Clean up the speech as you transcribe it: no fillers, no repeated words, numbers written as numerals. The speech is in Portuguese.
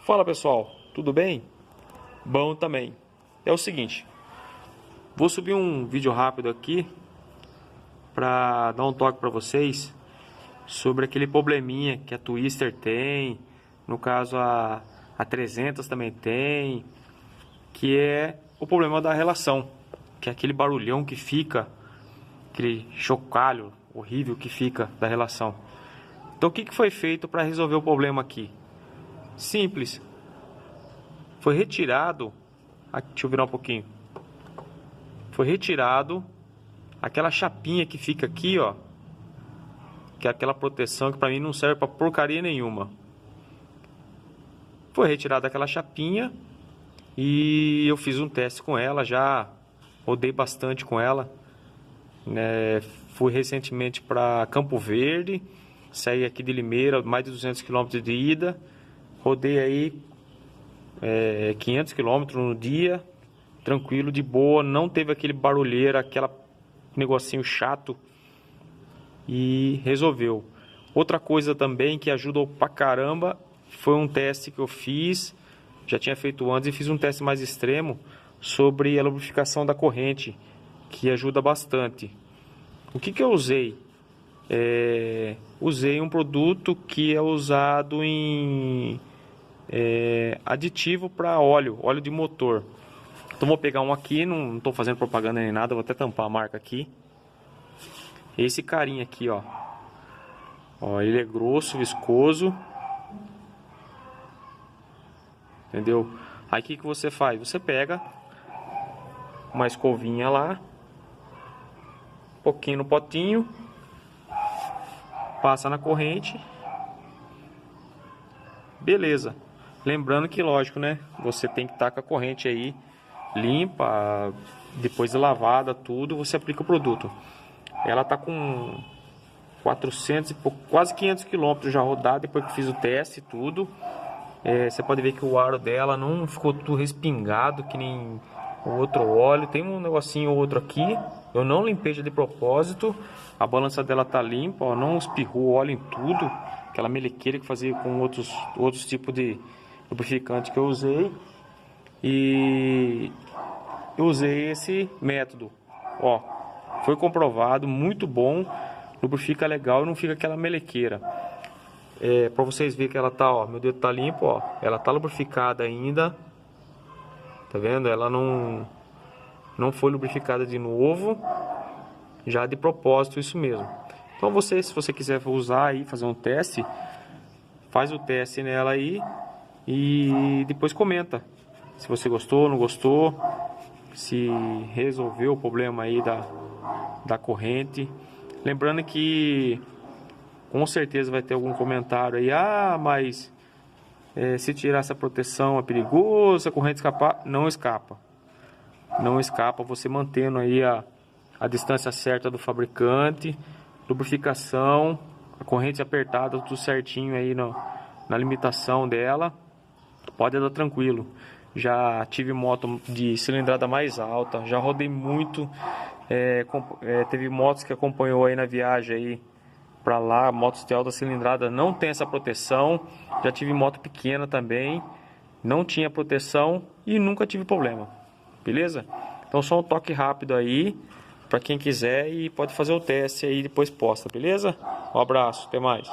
Fala pessoal, tudo bem? Bom também. É o seguinte, vou subir um vídeo rápido aqui para dar um toque para vocês sobre aquele probleminha que a Twister tem, no caso a 300 também tem, que é o problema da relação, que é aquele barulhão que fica, aquele chocalho horrível que fica da relação. Então o que foi feito para resolver o problema aqui? Simples. Foi retirado, deixa eu virar um pouquinho. Foi retirado aquela chapinha que fica aqui, ó, que é aquela proteção que para mim não serve para porcaria nenhuma. Foi retirada aquela chapinha e eu fiz um teste com ela, já rodei bastante com ela, né? Fui recentemente para Campo Verde, saí aqui de Limeira, mais de 200 km de ida, rodei aí 500 km no dia, tranquilo, de boa, não teve aquele barulheira, aquele negocinho chato, e resolveu. Outra coisa também que ajudou pra caramba foi um teste que eu fiz, já tinha feito antes, e fiz um teste mais extremo sobre a lubrificação da corrente, que ajuda bastante. O que eu usei? Usei um produto que é usado em aditivo para óleo de motor. Então vou pegar um aqui, não estou fazendo propaganda nem nada, vou até tampar a marca aqui. Esse carinha aqui, ó, ele é grosso, viscoso, entendeu? Aí o que você faz? Você pega uma escovinha lá, um pouquinho no potinho, passa na corrente, beleza. Lembrando que, lógico, né, você tem que estar com a corrente aí limpa, depois de lavada, tudo, você aplica o produto. Ela tá com 400 e pouco, quase 500 km já rodada, depois que fiz o teste e tudo. Você pode ver que o aro dela não ficou tudo respingado, que nem o outro óleo. Tem um negocinho ou outro aqui, eu não limpei já de propósito. A balança dela tá limpa, ó, não espirrou óleo em tudo. Aquela melequeira que fazia com outros tipos de lubrificante que eu usei. E eu usei esse método, ó, foi comprovado, muito bom, lubrifica legal e não fica aquela melequeira. Para vocês verem que ela tá, ó, meu dedo tá limpo, ó, ela tá lubrificada ainda, tá vendo? Ela não foi lubrificada de novo, já de propósito, isso mesmo. Então você, se você quiser usar aí, fazer um teste, faz o teste nela aí e depois comenta se você gostou, não gostou, se resolveu o problema aí da corrente. Lembrando que com certeza vai ter algum comentário aí, mas se tirar essa proteção é perigoso, se a corrente escapar. Não escapa. Não escapa, você mantendo aí a distância certa do fabricante, lubrificação, a corrente apertada, tudo certinho aí na limitação dela, pode dar tranquilo. Já tive moto de cilindrada mais alta, já rodei muito, teve motos que acompanhou aí na viagem aí pra lá, motos de alta cilindrada não tem essa proteção. Já tive moto pequena também, não tinha proteção e nunca tive problema, beleza? Então só um toque rápido aí para quem quiser e pode fazer o teste aí, depois posta, beleza? Um abraço, até mais.